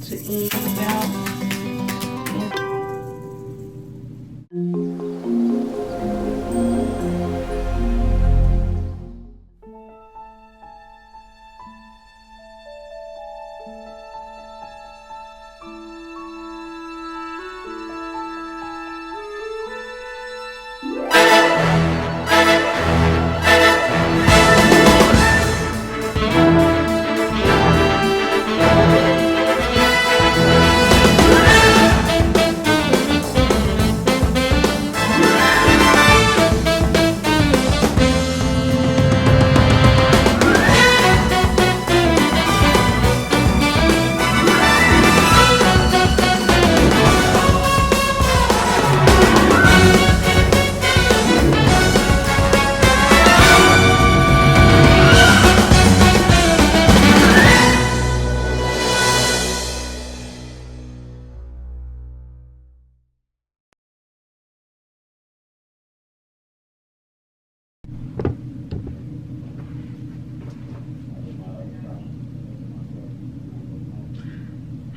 to end out.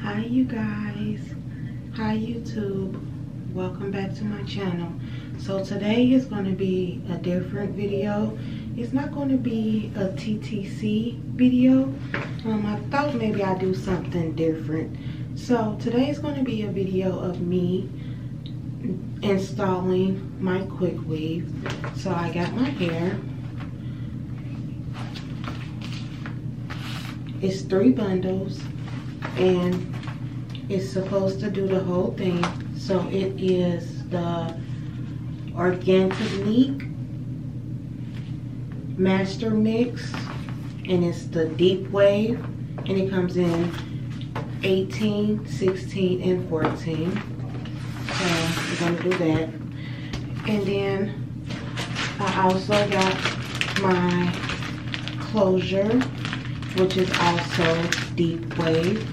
Hi you guys, hi YouTube, welcome back to my channel. So today is going to be a different video. It's not going to be a TTC video. I thought maybe I'd do something different. So today is going to be a video of me installing my quick weave. So I got my hair. It's 3 bundles and it's supposed to do the whole thing. So it is the Organic Master Mix, and it's the deep wave, and it comes in 18, 16, and 14. So we're gonna do that. And then I also got my closure, which is also deep wave,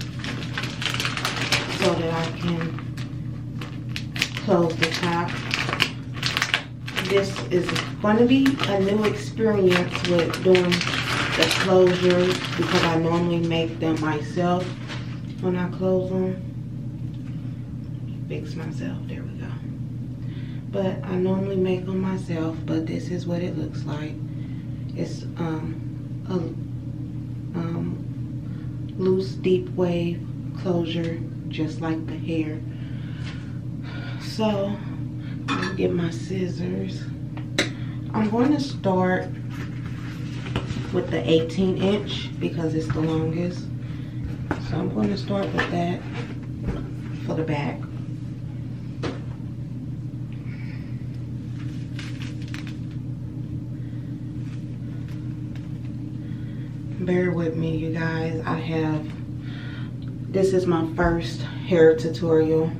so that I can close the top. This is going to be a new experience with doing the closures because I normally make them myself when I close them. Fix myself, there we go. But I normally make them myself, but this is what it looks like. It's a loose deep wave closure, just like the hair. So let me get my scissors. I'm going to start with the 18-inch because it's the longest. So I'm going to start with that for the back. Bear with me, you guys. This is my first hair tutorial.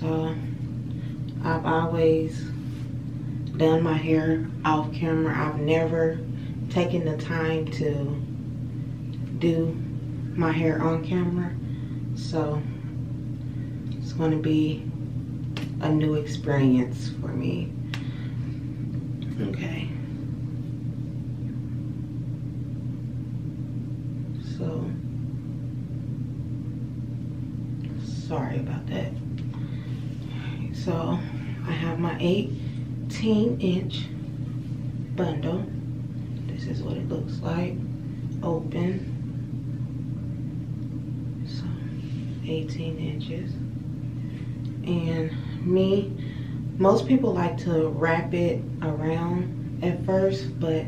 So I've always done my hair off camera. I've never taken the time to do my hair on camera. So it's going to be a new experience for me. Okay. So, sorry about that. So, I have my 18-inch bundle. This is what it looks like, open. So, 18 inches. And most people like to wrap it around at first, but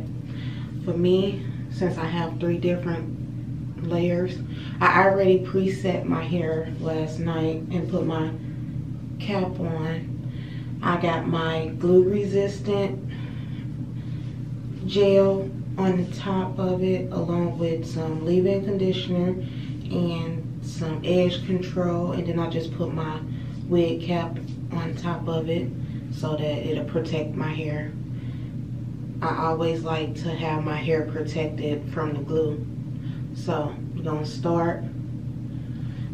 for me, since I have 3 different layers, I already preset my hair last night and put my cap on. I got my glue resistant gel on the top of it, along with some leave-in conditioner and some edge control, and then I just put my wig cap on top of it so that it'll protect my hair. I always like to have my hair protected from the glue. So we're gonna start.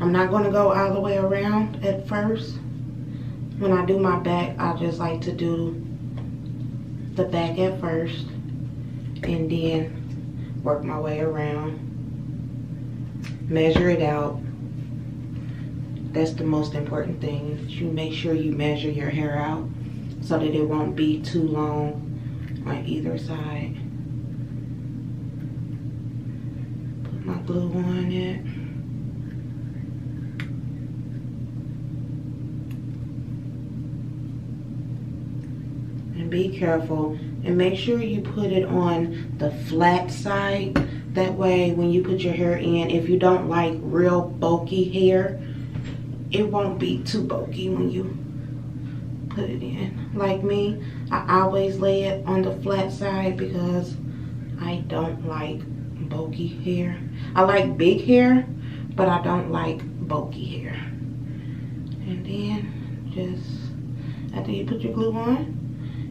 I'm not gonna go all the way around at first. When I do my back, I just like to do the back at first and then work my way around. measure it out. That's the most important thing. You make sure you measure your hair out so that it won't be too long on either side. Put my glue on it. And be careful and make sure you put it on the flat side. That way when you put your hair in, if you don't like real bulky hair, it won't be too bulky when you put it in. Like me, I always lay it on the flat side because I don't like bulky hair. I like big hair, but I don't like bulky hair. And then just after you put your glue on,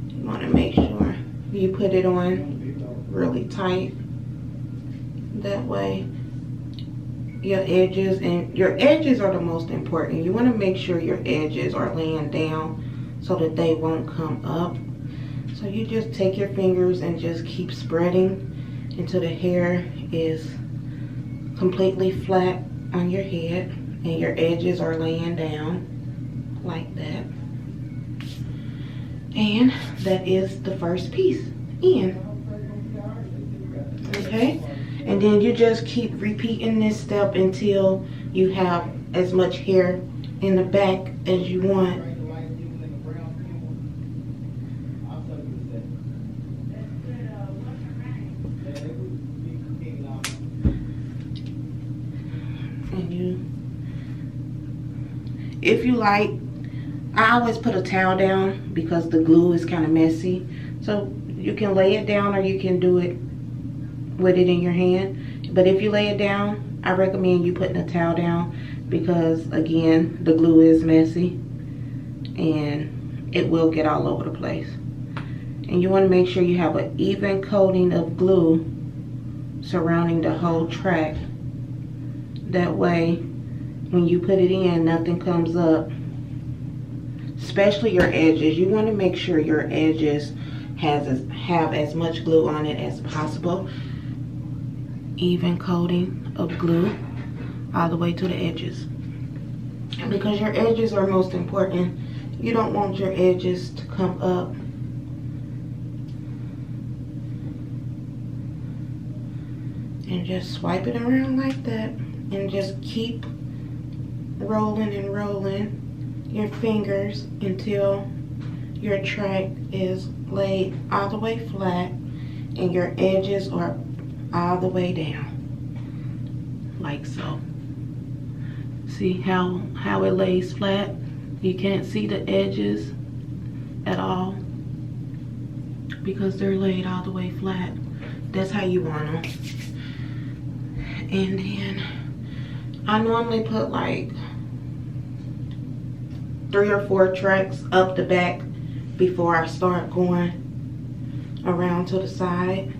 you want to make sure you put it on really tight. That way your edges, and your edges are the most important. You want to make sure your edges are laying down so that they won't come up. So you just take your fingers and just keep spreading until the hair is completely flat on your head and your edges are laying down like that. And that is the first piece in. Okay? And then you just keep repeating this step until you have as much hair in the back as you want. And if you like, I always put a towel down because the glue is kind of messy. So you can lay it down or you can do it with it in your hand. But if you lay it down, I recommend you putting a towel down because again, the glue is messy and it will get all over the place. And you want to make sure you have an even coating of glue surrounding the whole track. That way when you put it in, nothing comes up, especially your edges. You want to make sure your edges have as much glue on it as possible. Even coating of glue all the way to the edges, because your edges are most important. You don't want your edges to come up. And just swipe it around like that and just keep rolling and rolling your fingers until your track is laid all the way flat and your edges are all the way down, like so. See how it lays flat? You can't see the edges at all because they're laid all the way flat. That's how you want them. And then I normally put like 3 or 4 tracks up the back before I start going around to the side.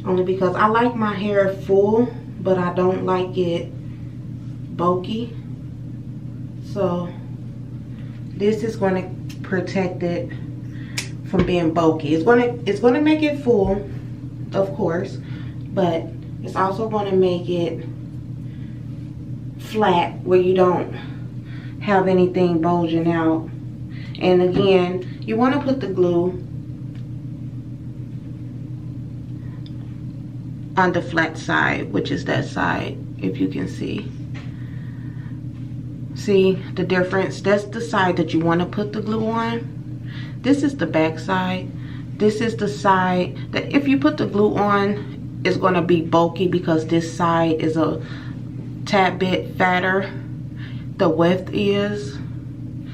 Only because I like my hair full, but I don't like it bulky. So this is going to protect it from being bulky. It's going to make it full, of course, but it's also going to make it flat where you don't have anything bulging out. And again, you want to put the glue on the flat side, which is that side, if you can see. See the difference? That's the side that you want to put the glue on. This is the back side. This is the side that if you put the glue on, it's going to be bulky because this side is a tad bit fatter. The width is,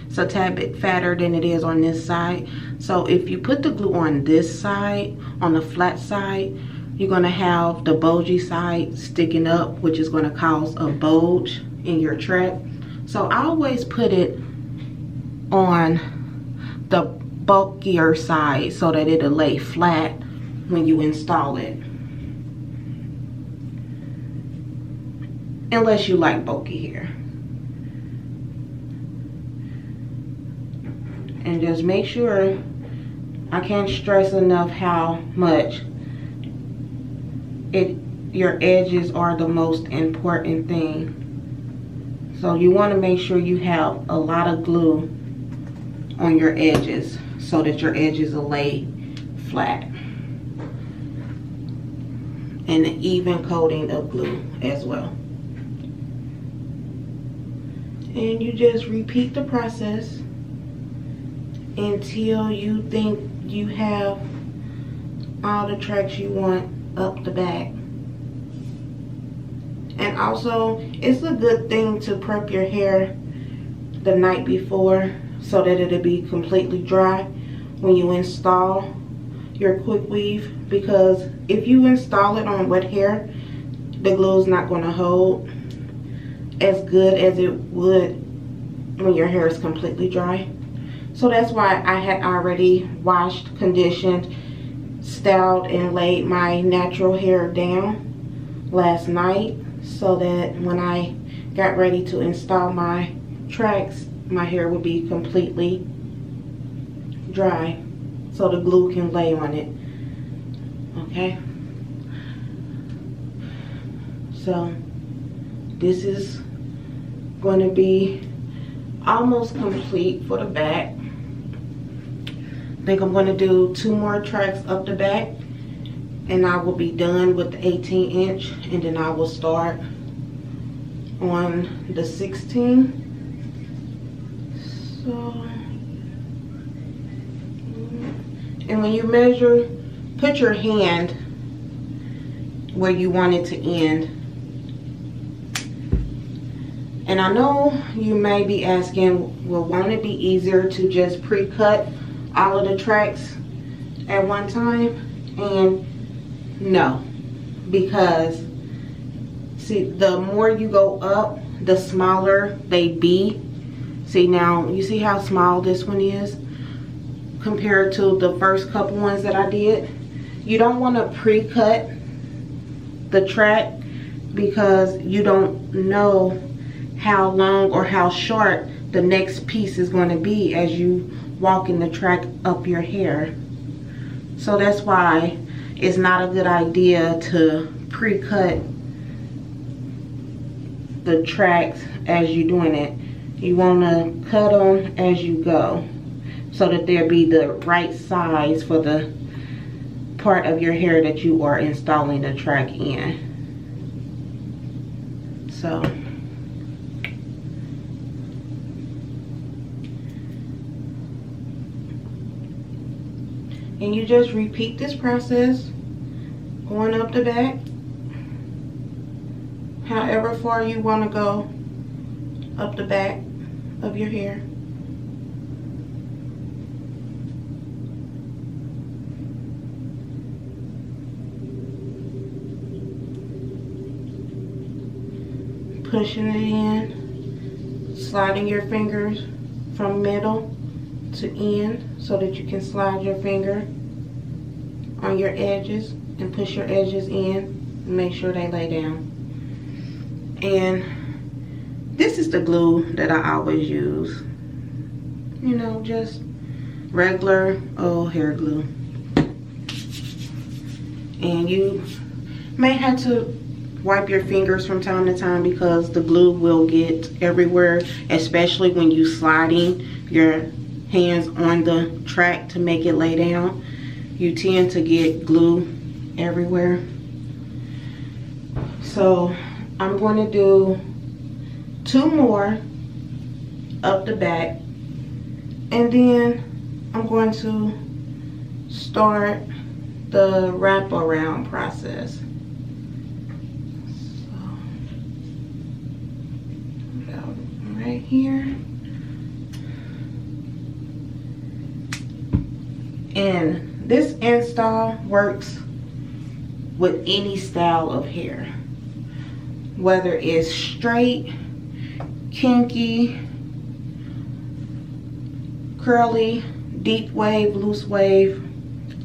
it's a tad bit fatter than it is on this side. So if you put the glue on this side, on the flat side, you're going to have the bulgy side sticking up, which is going to cause a bulge in your track. So I always put it on the bulkier side so that it'll lay flat when you install it. Unless you like bulky hair. And just make sure, I can't stress enough how much it your edges are the most important thing. So you want to make sure you have a lot of glue on your edges so that your edges will lay flat. And an even coating of glue as well. And you just repeat the process until you think you have all the tracks you want up the back. And also, it's a good thing to prep your hair the night before so that it'll be completely dry when you install your quick weave, because if you install it on wet hair, the glue is not going to hold as good as it would when your hair is completely dry. So that's why I had already washed, conditioned, styled, and laid my natural hair down last night so that when I got ready to install my tracks, my hair would be completely dry so the glue can lay on it. Okay, so this is going to be almost complete for the back. I think I'm going to do 2 more tracks up the back and I will be done with the 18-inch, and then I will start on the 16. So, and when you measure, put your hand where you want it to end. And I know you may be asking, well, won't it be easier to just pre-cut all of the tracks at one time? And no, because see, the more you go up, the smaller they be. See, now you see how small this one is compared to the first couple ones that I did. You don't want to pre-cut the track because you don't know how long or how short the next piece is going to be as you walking the track up your hair. So that's why it's not a good idea to pre-cut the tracks as you're doing it. You want to cut them as you go so that they'll be the right size for the part of your hair that you are installing the track in. So and you just repeat this process going up the back however far you want to go up the back of your hair. Pushing it in, sliding your fingers from middle to end so that you can slide your finger on your edges and push your edges in and make sure they lay down. And this is the glue that I always use, you know, just regular old hair glue. And you may have to wipe your fingers from time to time because the glue will get everywhere, especially when you sliding your hands on the track to make it lay down. You tend to get glue everywhere. So I'm going to do 2 more up the back, and then I'm going to start the wraparound process. So about right here. And this install works with any style of hair, whether it's straight, kinky, curly, deep wave, loose wave,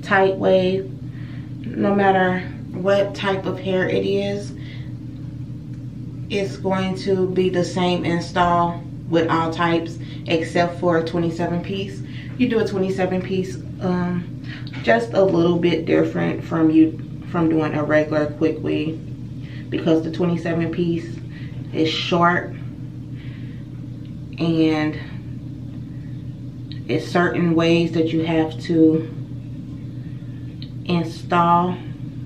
tight wave. No matter what type of hair it is, it's going to be the same install with all types except for a 27 piece. You do a 27 piece just a little bit different from doing a regular quick weave. because the 27 piece is short and it's certain ways that you have to install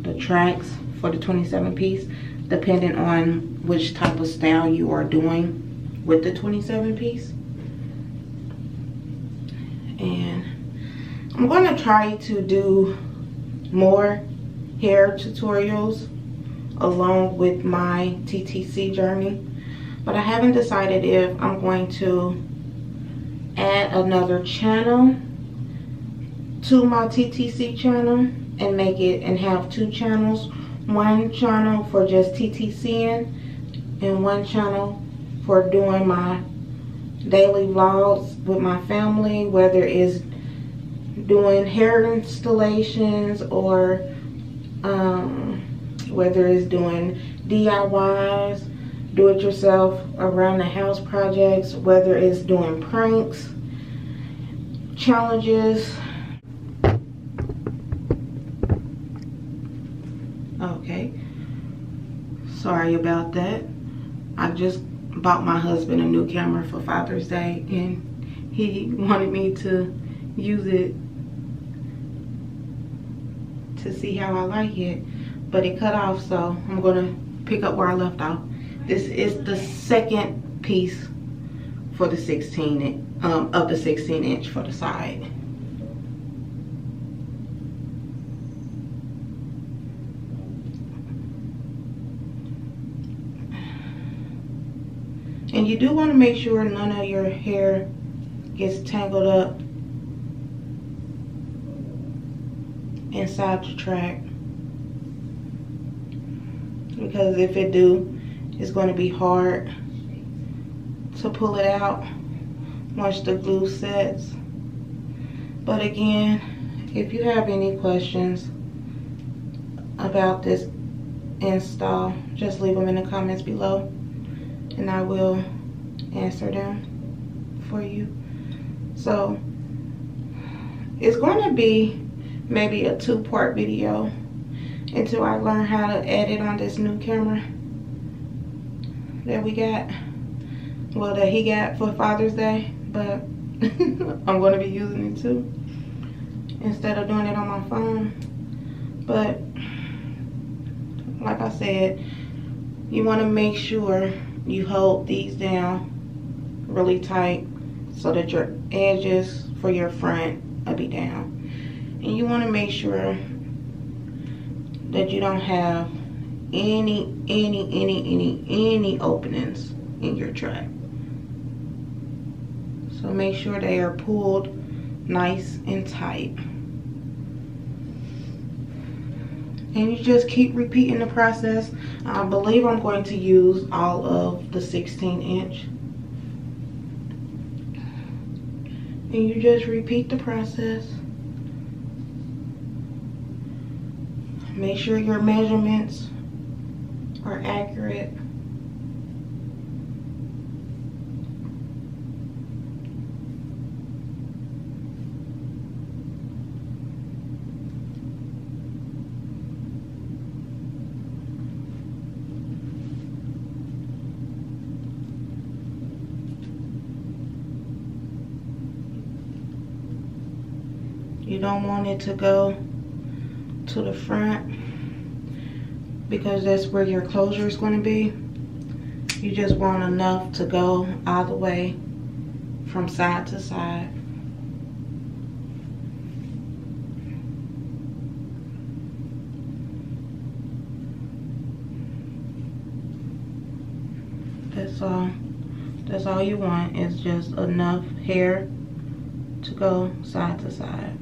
the tracks for the 27 piece depending on which type of style you are doing with the 27 piece. And I'm going to try to do more hair tutorials along with my TTC journey, but I haven't decided if I'm going to add another channel to my TTC channel and make it and have two channels, one channel for just TTCing and one channel for doing my daily vlogs with my family, whether it's doing hair installations or whether it's doing DIYs, do it yourself around the house projects, whether it's doing pranks, challenges. Okay, sorry about that. I just bought my husband a new camera for Father's Day and he wanted me to use it to see how I like it, but it cut off, so I'm gonna pick up where I left off. This is the second piece for the 16 of the 16 inch for the side. And you do want to make sure none of your hair gets tangled up inside the track, because if it do, it's going to be hard to pull it out once the glue sets. But again, if you have any questions about this install, just leave them in the comments below and I will answer them for you. So it's going to be maybe a 2-part video until I learn how to edit on this new camera that we got, well, that he got for Father's Day, but I'm going to be using it too instead of doing it on my phone. But like I said, you want to make sure you hold these down really tight so that your edges for your front will be down. And you want to make sure that you don't have any openings in your track. So make sure they are pulled nice and tight. And you just keep repeating the process. I believe I'm going to use all of the 16 inch. And you just repeat the process. Make sure your measurements are accurate. You don't want it to go to the front because that's where your closure is going to be. You just want enough to go all the way from side to side. That's all you want, is just enough hair to go side to side.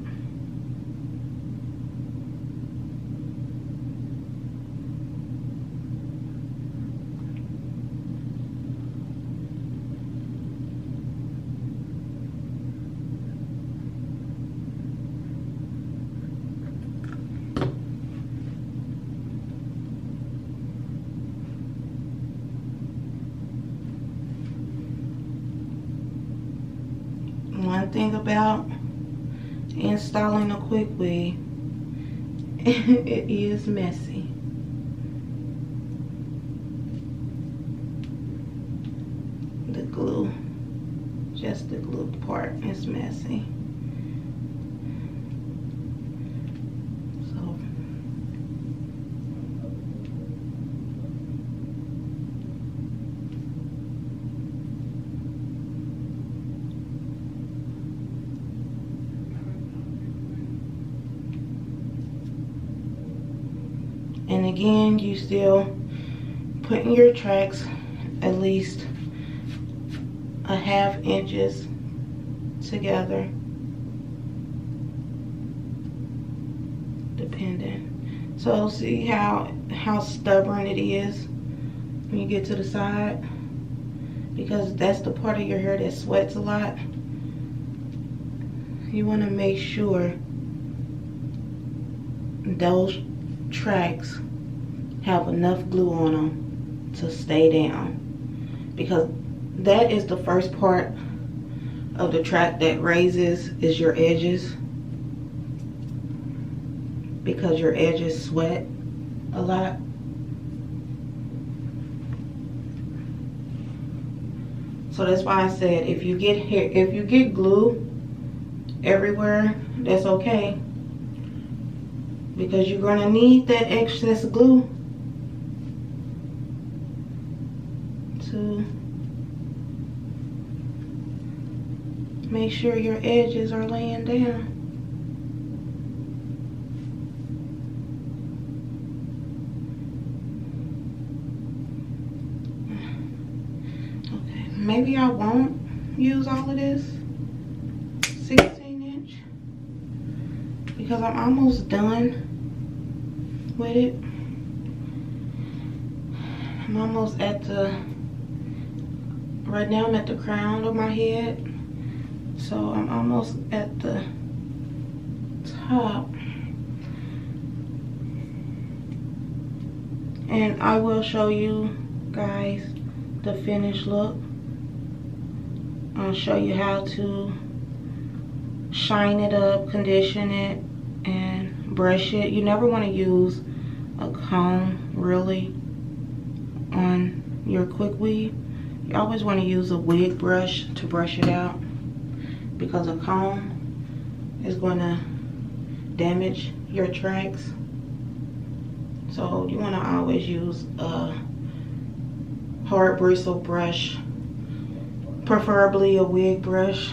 One thing about installing a quick wig, it is messy. glue. Just the glue part is messy. So and again, you still putting your tracks at least a ½ inches together, depending. So see how stubborn it is when you get to the side, because that's the part of your hair that sweats a lot. You want to make sure those tracks have enough glue on them to stay down, because that is the first part of the track that raises, is your edges, because your edges sweat a lot. So that's why I said if you get glue everywhere, that's okay, because you're gonna need that excess glue to make sure your edges are laying down. Okay, maybe I won't use all of this 16" because I'm almost done with it. I'm almost at right now I'm at the crown of my head. So I'm almost at the top. And I will show you guys the finished look. I'll show you how to shine it up, condition it, and brush it. You never want to use a comb really on your quick weave. You always want to use a wig brush to brush it out, because a comb is going to damage your tracks. So you want to always use a hard bristle brush, preferably a wig brush.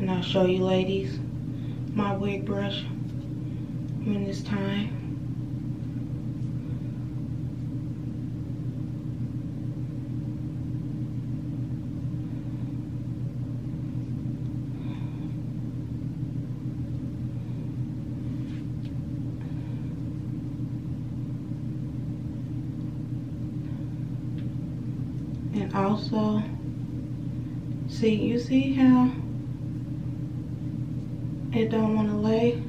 And I'll show you ladies my wig brush when it's time. And also, you see how it don't want to lay?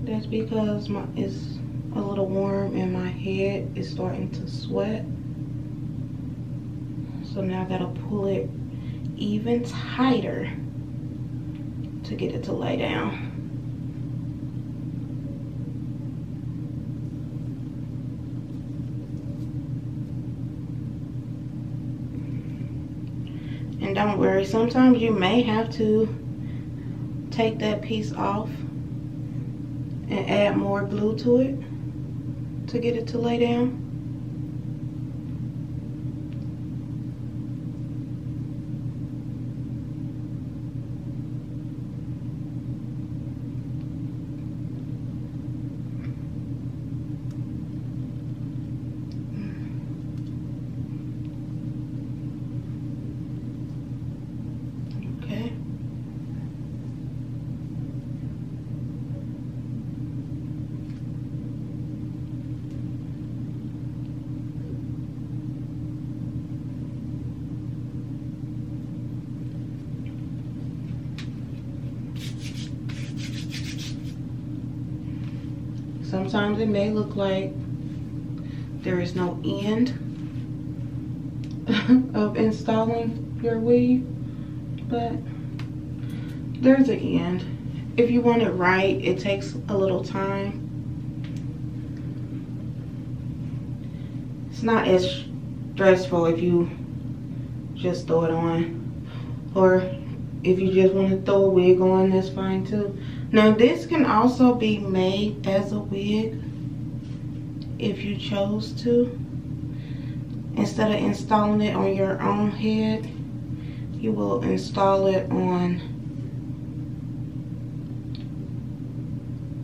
That's because it's a little warm and my head is starting to sweat. So now I gotta pull it even tighter to get it to lay down. And don't worry, sometimes you may have to take that piece off and add more glue to it to get it to lay down. Sometimes it may look like there is no end of installing your weave, but there's an end. If you want it right, it takes a little time. not as stressful if you just throw it on, or if you just want to throw a wig on, that's fine too. Now this can also be made as a wig if you chose to. Instead of installing it on your own head, you will install it on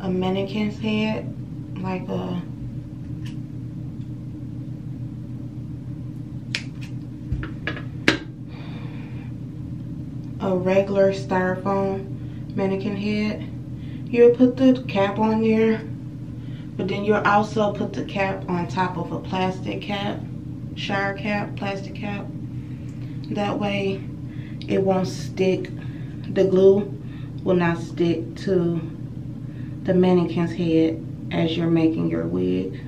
a mannequin's head, like a regular styrofoam mannequin head. You'll put the cap on there, but then you'll also put the cap on top of a plastic cap, shower cap, plastic cap. That way it won't stick, the glue will not stick to the mannequin's head as you're making your wig.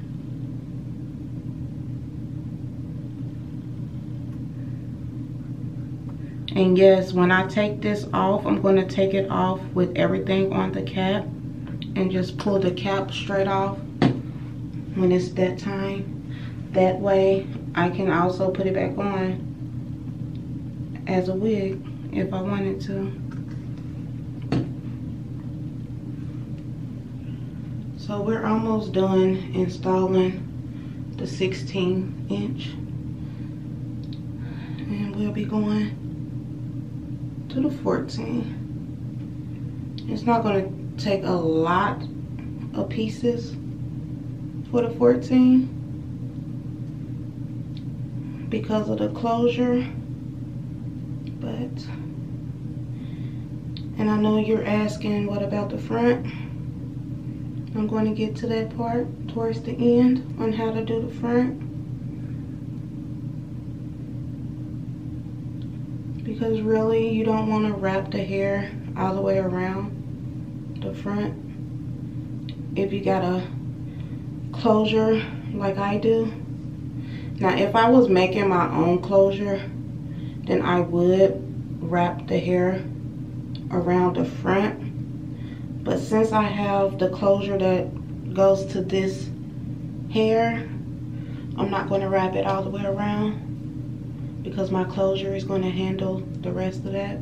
And yes, when I take this off, I'm going to take it off with everything on the cap and just pull the cap straight off when it's that time. That way I can also put it back on as a wig if I wanted to. So we're almost done installing the 16-inch, and we'll be going to the 14. It's not going to take a lot of pieces for the 14 because of the closure, but, and I know you're asking what about the front. I'm going to get to that part towards the end on how to do the front, because really you don't want to wrap the hair all the way around the front. If you got a closure like I do. Now if I was making my own closure, then I would wrap the hair around the front. But since I have the closure that goes to this hair, I'm not going to wrap it all the way around because my closure is going to handle the rest of that.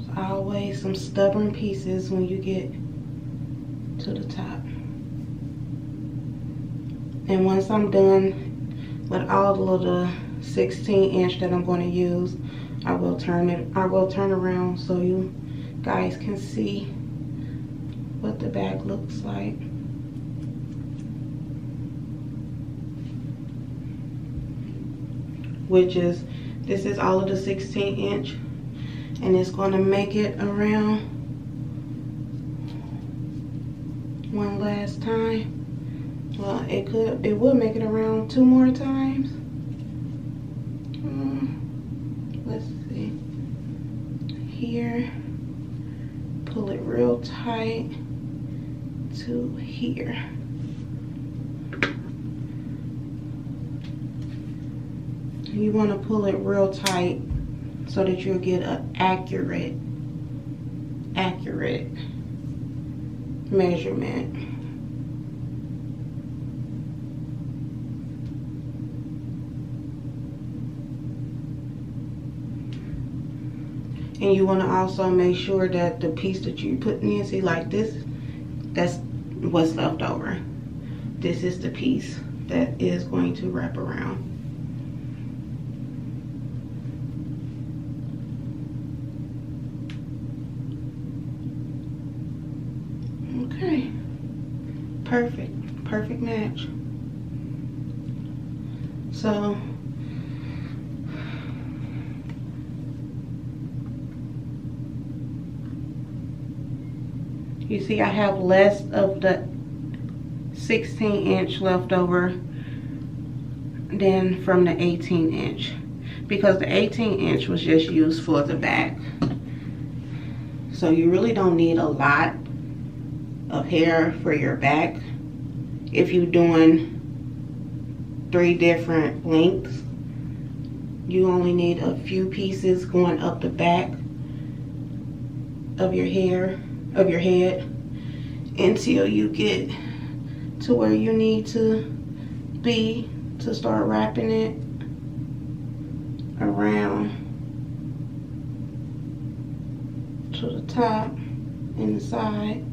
So always some stubborn pieces when you get to the top. And once I'm done with all of the 16-inch that I'm going to use, I will turn around so you guys can see what the back looks like. Which is, this is all of the 16-inch, and it's going to make it around one last time. Well, it would make it around 2 more times. Let's see. Here, pull it real tight to here. You want to pull it real tight so that you'll get an accurate measurement. And you want to also make sure that the piece that you're putting in, see, like this, that's what's left over. This is the piece that is going to wrap around. Okay, perfect match. So you see I have less of the 16-inch left over than from the 18-inch, because the 18-inch was just used for the back. So you really don't need a lot of hair for your back if you're doing 3 different lengths. You only need a few pieces going up the back of your hair, of your head, until you get to where you need to be to start wrapping it around to the top and the side.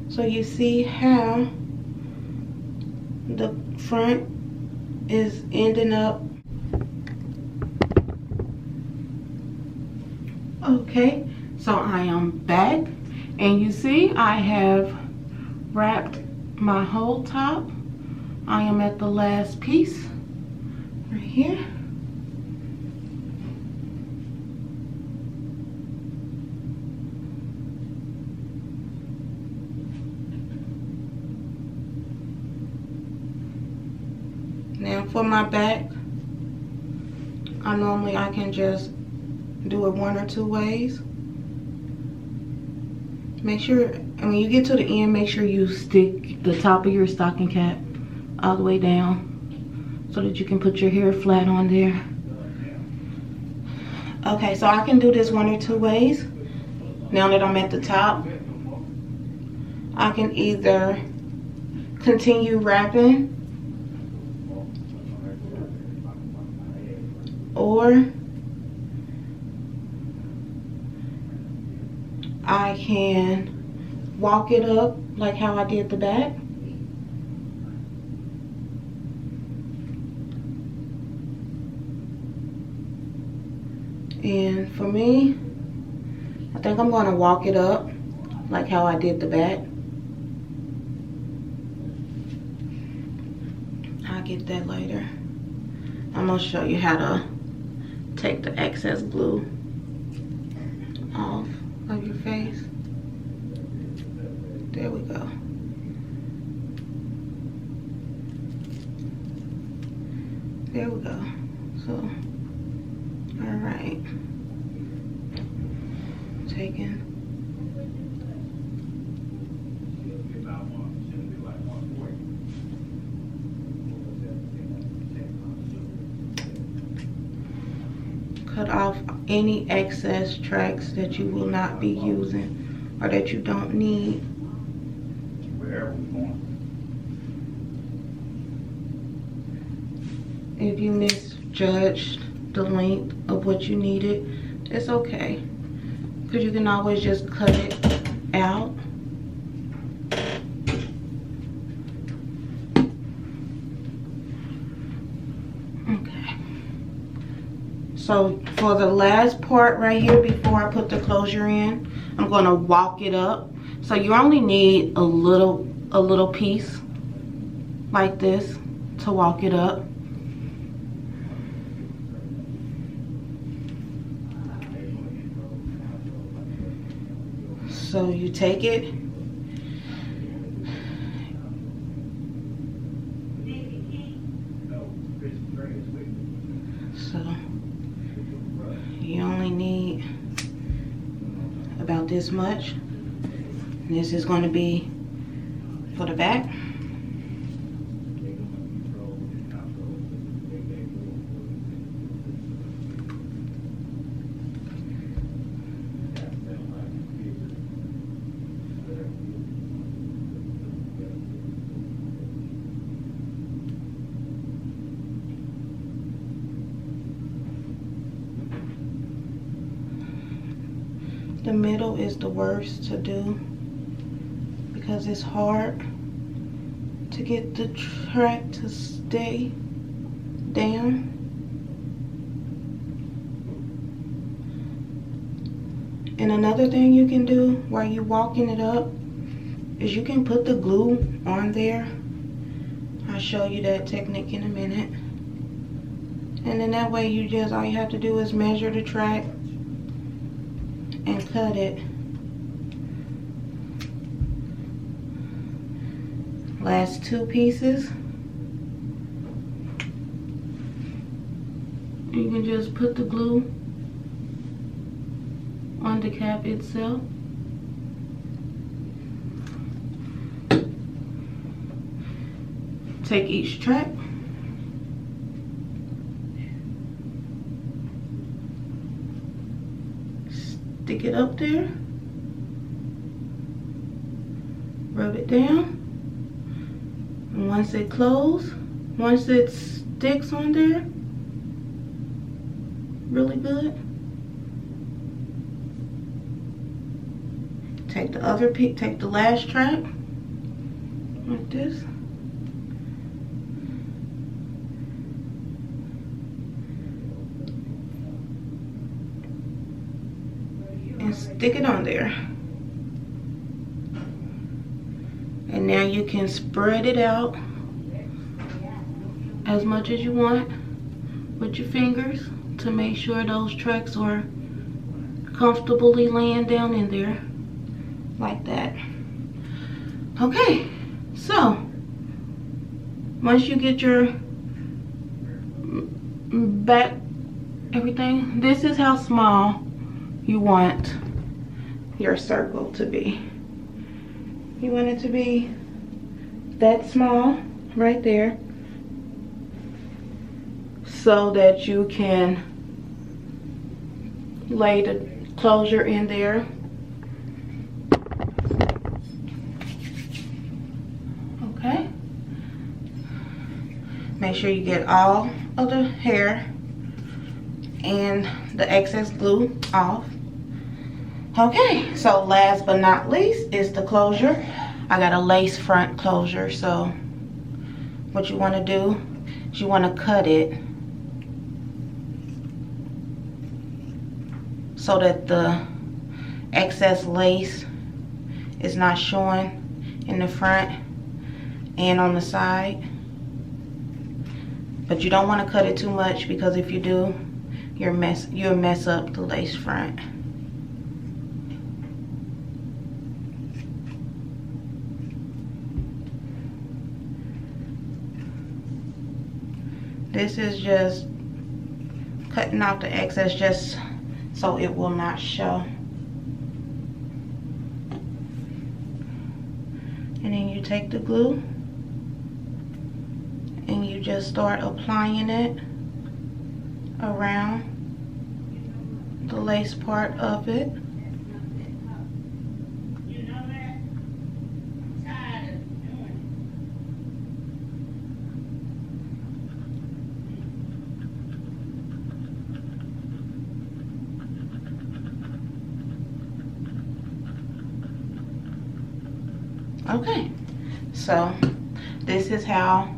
So you see how the front is ending up. Okay, so I am back, and you see I have wrapped my whole top. I am at the last piece right here. Now for my back, I can just do it one or two ways. Make sure, when you get to the end, make sure you stick the top of your stocking cap all the way down so that you can put your hair flat on there. Okay, so I can do this one or two ways. Now that I'm at the top, I can either continue wrapping, or I can walk it up like how I did the back. And for me, I think I'm going to walk it up like how I did the back. I'll get that later. I'm going to show you how to take the excess glue off of your face. There we go. There we go. So, all right. Taking. Cut off any excess tracks that you will not be using or that you don't need. Where are we going? If you misjudged the length of what you needed, it's okay, because you can always just cut it out. Okay. So for the last part right here, before I put the closure in, I'm going to walk it up. So you only need a little piece like this to walk it up. So you take it, so you only need about this much. And this is going to be for the back. The middle is the worst to do because it's hard to get the track to stay down. And another thing you can do while you're walking it up is you can put the glue on there. I'll show you that technique in a minute. And then that way you just, all you have to do is measure the track and cut it. Last two pieces. You can just put the glue on the cap itself. Take each track. Stick it up there. Rub it down. And once it closes, once it sticks on there really good, take the other piece, take the last track like this. And stick it on there. And now you can spread it out as much as you want with your fingers to make sure those tracks are comfortably laying down in there like that. Okay, so once you get your back everything, this is how small you want your circle to be. You want it to be that small right there so that you can lay the closure in there. Okay. Make sure you get all of the hair and the excess glue off. Okay, so last but not least is the closure. I got a lace front closure, so what you want to do is you want to cut it so that the excess lace is not showing in the front and on the side. But you don't want to cut it too much, because if you do, you'll mess up the lace front. This is just cutting off the excess just so it will not show. And then you take the glue and you just start applying it around the lace part of it. Okay, so this is how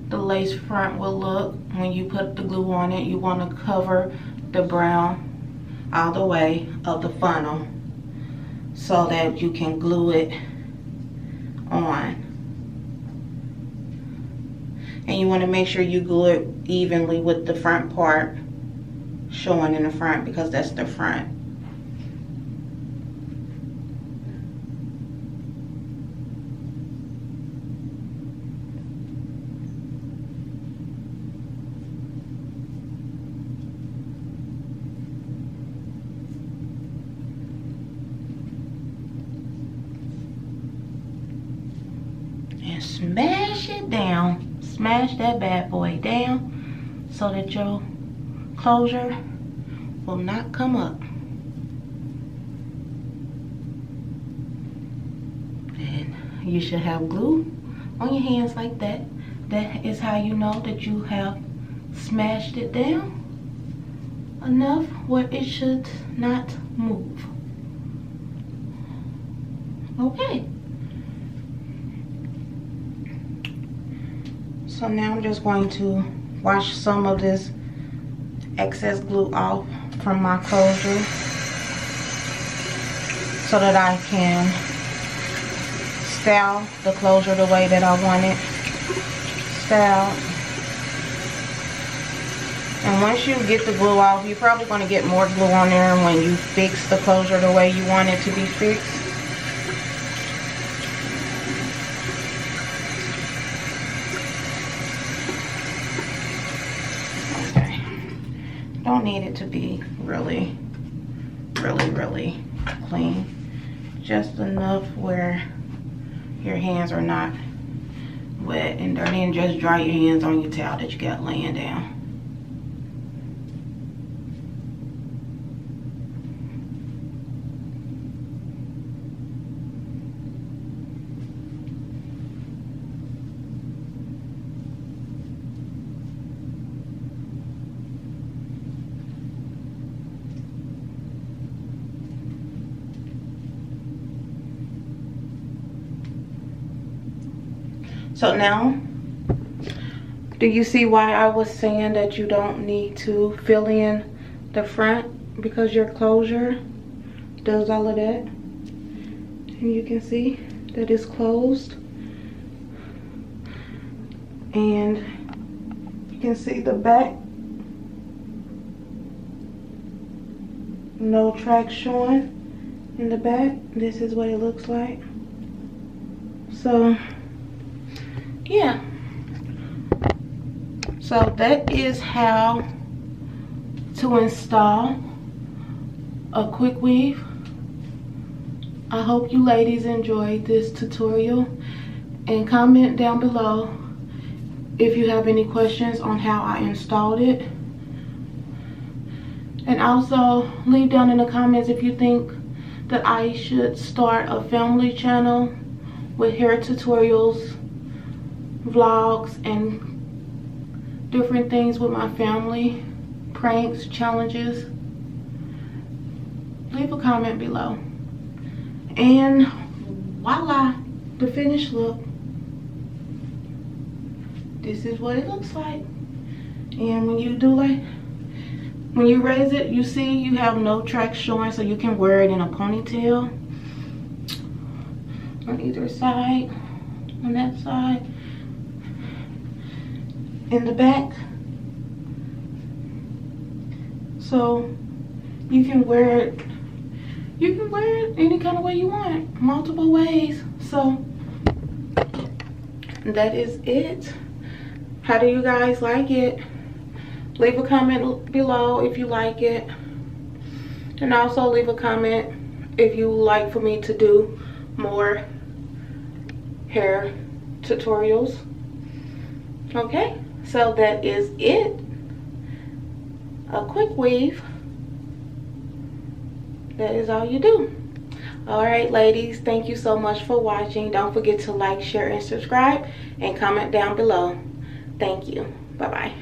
the lace front will look when you put the glue on it. You want to cover the brown all the way of the funnel so that you can glue it on. And you want to make sure you glue it evenly with the front part showing in the front, because that's the front. Smash it down, smash that bad boy down so that your closure will not come up. And you should have glue on your hands like that. That is how you know that you have smashed it down enough where it should not move. Okay. So now I'm just going to wash some of this excess glue off from my closure so that I can style the closure the way that I want it styled. And once you get the glue off, you're probably going to get more glue on there when you fix the closure the way you want it to be fixed. Don't need it to be really clean. Just enough where your hands are not wet and dirty, and just dry your hands on your towel that you got laying down. So now, do you see why I was saying that you don't need to fill in the front? Because your closure does all of that. And you can see that it's closed. And you can see the back. No tracks showing in the back. This is what it looks like. So, yeah. So that is how to install a quick weave. I hope you ladies enjoyed this tutorial, and comment down below if you have any questions on how I installed it. And also leave down in the comments if you think that I should start a family channel with hair tutorials, vlogs, and different things with my family, pranks, challenges. Leave a comment below. And voila, the finished look. This is what it looks like. And when you do like, when you raise it, you see you have no tracks showing, so you can wear it in a ponytail on either side, on that side, in the back. So you can wear it, any kind of way you want, multiple ways. So that is it. How do you guys like it? Leave a comment below if you like it, and also leave a comment if you would like for me to do more hair tutorials. Okay, so that is it. A quick weave. That is all you do. All right, ladies, thank you so much for watching. Don't forget to like, share, and subscribe, and comment down below. Thank you. Bye-bye.